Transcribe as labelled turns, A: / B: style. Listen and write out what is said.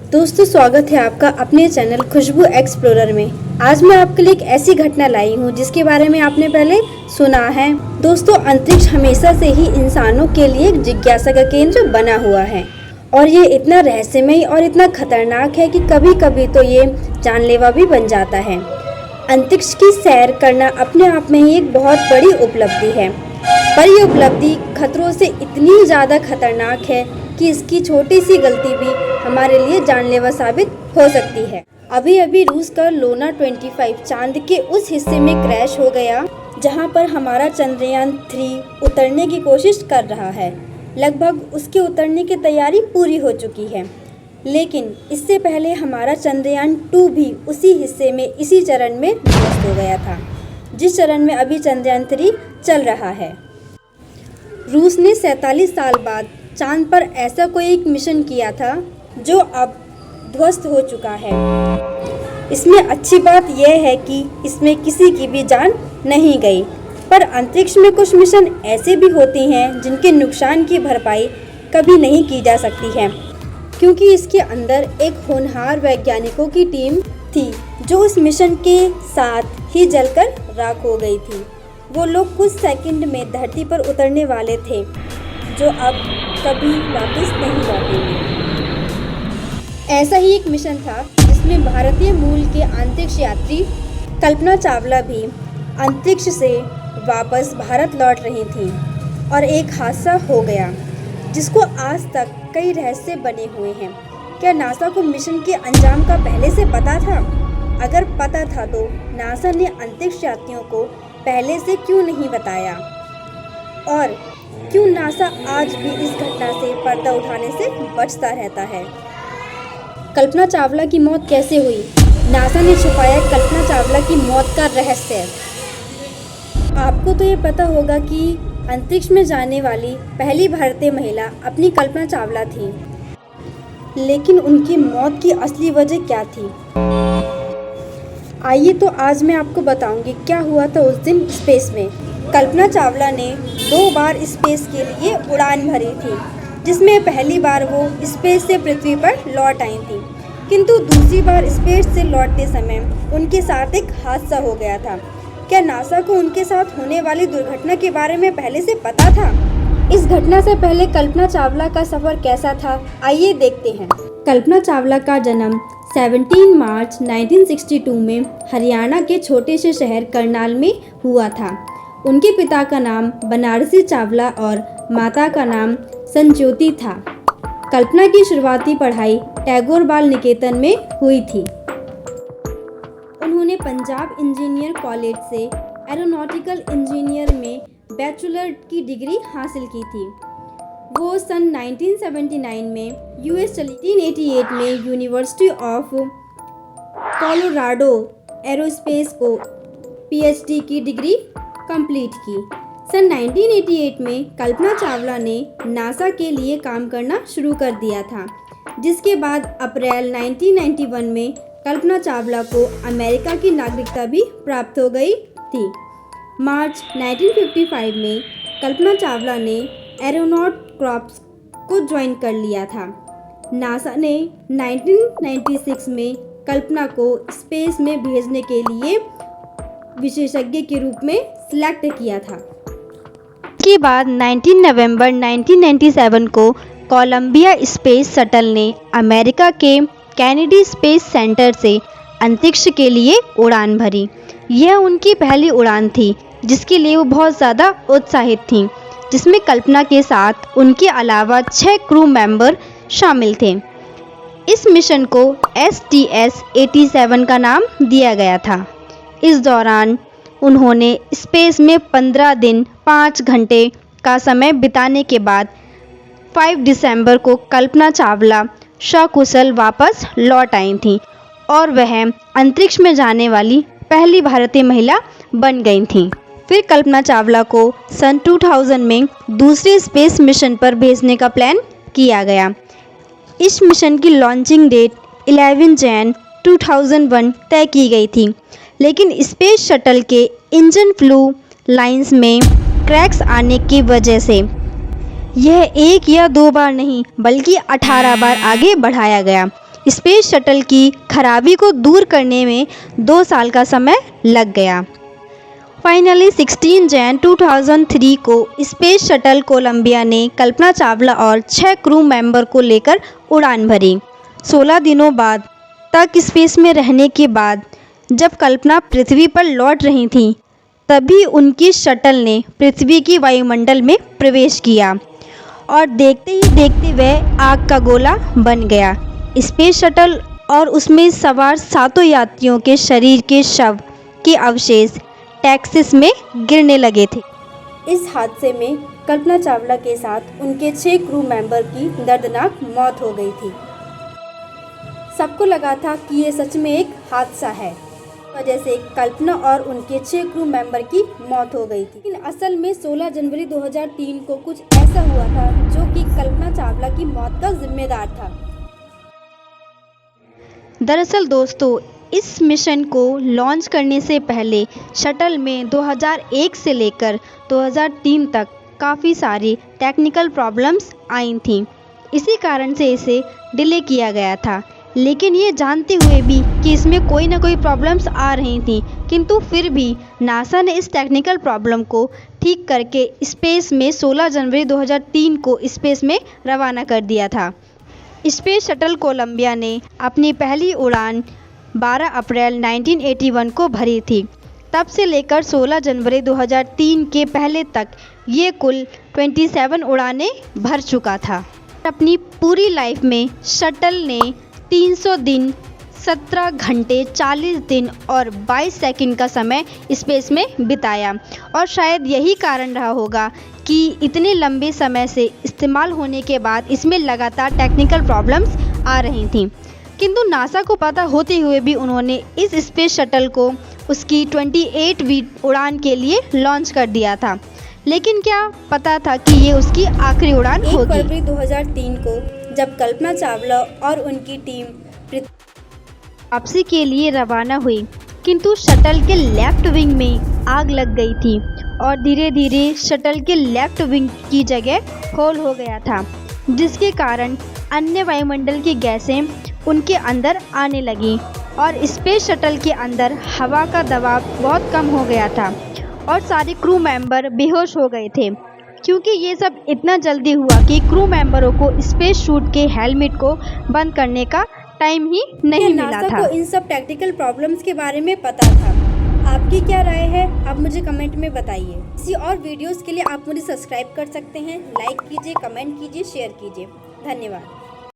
A: दोस्तों, स्वागत है आपका अपने चैनल खुशबू एक्सप्लोरर में। आज मैं आपके लिए एक ऐसी घटना लाई हूँ जिसके बारे में आपने पहले सुना है। दोस्तों, अंतरिक्ष हमेशा से ही इंसानों के लिए एक जिज्ञासा का केंद्र बना हुआ है और ये इतना रहस्यमय और इतना खतरनाक है कि कभी कभी तो ये जानलेवा भी बन जाता है। अंतरिक्ष की सैर करना अपने आप में ही एक बहुत बड़ी उपलब्धि है, पर यह उपलब्धि खतरों से इतनी ज़्यादा खतरनाक है कि इसकी छोटी सी गलती भी हमारे लिए जानलेवा साबित हो सकती है। अभी अभी रूस का लूना 25 चांद के उस हिस्से में क्रैश हो गया जहां पर हमारा चंद्रयान 3 उतरने की कोशिश कर रहा है। लगभग उसके उतरने की तैयारी पूरी हो चुकी है, लेकिन इससे पहले हमारा चंद्रयान 2 भी उसी हिस्से में इसी चरण में ध्वस्त हो गया था, जिस चरण में अभी चंद्रयान 3 चल रहा है। रूस ने 47 साल बाद चांद पर ऐसा कोई एक मिशन किया था जो अब ध्वस्त हो चुका है। इसमें अच्छी बात यह है कि इसमें किसी की भी जान नहीं गई, पर अंतरिक्ष में कुछ मिशन ऐसे भी होती हैं जिनके नुकसान की भरपाई कभी नहीं की जा सकती है, क्योंकि इसके अंदर एक होनहार वैज्ञानिकों की टीम थी जो उस मिशन के साथ ही जलकर राख हो गई थी। वो लोग कुछ सेकंड में धरती पर उतरने वाले थे, जो अब कभी वापस नहीं लौटेंगे। ऐसा ही एक मिशन था जिसमें भारतीय मूल के अंतरिक्ष यात्री कल्पना चावला भी अंतरिक्ष से वापस भारत लौट रही थी और एक हादसा हो गया जिसको आज तक कई रहस्य बने हुए हैं। क्या नासा को मिशन के अंजाम का पहले से पता था? अगर पता था तो नासा ने अंतरिक्ष यात्रियों को पहले से क्यों नहीं बताया? और क्यों नासा आज भी इस घटना से पर्दा उठाने से बचता रहता है? कल्पना चावला की मौत कैसे हुई? नासा ने छुपाया कल्पना चावला की मौत का रहस्य। आपको तो ये पता होगा कि अंतरिक्ष में जाने वाली पहली भारतीय महिला अपनी कल्पना चावला थी, लेकिन उनकी मौत की असली वजह क्या थी? आइए तो आज मैं आपको बताऊंगी क्या हुआ था उस दिन स्पेस में। कल्पना चावला ने 2 बार स्पेस के लिए उड़ान भरी थी, जिसमें पहली बार वो स्पेस से पृथ्वी पर लौट आई थी, किंतु दूसरी बार स्पेस से लौटते समय उनके साथ एक हादसा हो गया था। क्या नासा को उनके साथ होने वाली दुर्घटना के बारे में पहले से पता था? इस घटना से पहले कल्पना चावला का सफ़र कैसा था, आइए देखते हैं। कल्पना चावला का जन्म 17 मार्च 1962 में हरियाणा के छोटे से शहर करनाल में हुआ था। उनके पिता का नाम बनारसी चावला और माता का नाम संज्योति था। कल्पना की शुरुआती पढ़ाई टैगोर बाल निकेतन में हुई थी। उन्होंने पंजाब इंजीनियर कॉलेज से एरोनॉटिकल इंजीनियर में बैचलर की डिग्री हासिल की थी। वो सन 1979 में यूएस चली। 1988 में यूनिवर्सिटी ऑफ कोलोराडो एरोस्पेस को पीएचडी की डिग्री कंप्लीट की। सन 1988 में कल्पना चावला ने नासा के लिए काम करना शुरू कर दिया था, जिसके बाद अप्रैल 1991 में कल्पना चावला को अमेरिका की नागरिकता भी प्राप्त हो गई थी। मार्च 1955 में कल्पना चावला ने एरोनॉट कॉर्प्स को ज्वाइन कर लिया था। नासा ने 1996 में कल्पना को स्पेस में भेजने के लिए विशेषज्ञ के रूप में सिलेक्ट किया था। इसके बाद 19 नवंबर 1997 को कोलंबिया स्पेस शटल ने अमेरिका के कैनेडी स्पेस सेंटर से अंतरिक्ष के लिए उड़ान भरी। यह उनकी पहली उड़ान थी जिसके लिए वो बहुत ज़्यादा उत्साहित थीं, जिसमें कल्पना के साथ उनके अलावा 6 क्रू मेंबर शामिल थे। इस मिशन को STS-87 का नाम दिया गया था। इस दौरान उन्होंने स्पेस में 15 दिन 5 घंटे का समय बिताने के बाद 5 दिसंबर को कल्पना चावला सकुशल वापस लौट आई थीं और वह अंतरिक्ष में जाने वाली पहली भारतीय महिला बन गई थीं। फिर कल्पना चावला को सन 2000 में दूसरे स्पेस मिशन पर भेजने का प्लान किया गया। इस मिशन की लॉन्चिंग डेट 11 जैन 2001 तय की गई थी, लेकिन स्पेस शटल के इंजन फ्लू लाइंस में क्रैक्स आने की वजह से यह 1 या 2 बार नहीं बल्कि 18 बार आगे बढ़ाया गया। स्पेस शटल की खराबी को दूर करने में 2 साल का समय लग गया। फाइनली 16 जैन 2003 को स्पेस शटल कोलंबिया ने कल्पना चावला और 6 क्रू मेंबर को लेकर उड़ान भरी। 16 दिनों बाद तक स्पेस में रहने के बाद जब कल्पना पृथ्वी पर लौट रही थी, तभी उनकी शटल ने पृथ्वी की वायुमंडल में प्रवेश किया और देखते ही देखते वह आग का गोला बन गया। स्पेस शटल और उसमें सवार 7 यात्रियों के शरीर के शव के अवशेष टेक्सास में गिरने लगे थे। इस हादसे में कल्पना चावला के साथ उनके 6 क्रू मेंबर की दर्दनाक मौत हो गई थी। सबको लगा था कि ये सच में एक हादसा है, वजह से कल्पना और उनके 6 क्रू मेंबर की मौत हो गई थी। लेकिन असल में 16 जनवरी 2003 को कुछ ऐसा हुआ था जो कि कल्पना चावला की मौत का जिम्मेदार था। दरअसल दोस्तों, इस मिशन को लॉन्च करने से पहले शटल में 2001 से लेकर 2003 तक काफ़ी सारी टेक्निकल प्रॉब्लम्स आई थीं। इसी कारण से इसे डिले किया गया था। लेकिन ये जानते हुए भी कि इसमें कोई ना कोई प्रॉब्लम्स आ रही थी, किंतु फिर भी नासा ने इस टेक्निकल प्रॉब्लम को ठीक करके स्पेस में 16 जनवरी 2003 को स्पेस में रवाना कर दिया था। स्पेस शटल कोलंबिया ने अपनी पहली उड़ान 12 अप्रैल 1981 को भरी थी। तब से लेकर 16 जनवरी 2003 के पहले तक ये कुल 27 उड़ानें भर चुका था। अपनी पूरी लाइफ में शटल ने 300 दिन, 17 घंटे, 40 दिन और 22 सेकंड का समय स्पेस में बिताया और शायद यही कारण रहा होगा कि इतने लंबे समय से इस्तेमाल होने के बाद इसमें लगातार टेक्निकल प्रॉब्लम्स आ रही थीं। किंतु नासा को पता होते हुए भी उन्होंने इस स्पेस शटल को उसकी 28वीं उड़ान के लिए लॉन्च कर दिया था। लेकिन क्या पता था कि ये उसकी आखिरी उड़ान होगी। 1 फरवरी 2003 को जब कल्पना चावला और उनकी टीम वापसी के लिए रवाना हुई, किंतु शटल के लेफ्ट विंग में आग लग गई थी और धीरे धीरे शटल के लेफ्ट विंग की जगह होल हो गया था, जिसके कारण अन्य वायुमंडल की गैसें उनके अंदर आने लगी और स्पेस शटल के अंदर हवा का दबाव बहुत कम हो गया था और सारे क्रू मेंबर बेहोश हो गए थे। क्योंकि ये सब इतना जल्दी हुआ कि क्रू मेंबरों को स्पेस सूट के हेलमेट को बंद करने का टाइम ही नहीं मिला था। को इन सब टेक्निकल प्रॉब्लम्स के बारे में पता था। आपकी क्या राय है, आप मुझे कमेंट में बताइए। इसी और वीडियोस के लिए आप मुझे सब्सक्राइब कर सकते हैं। लाइक कीजिए, कमेंट कीजिए, शेयर कीजिए। धन्यवाद।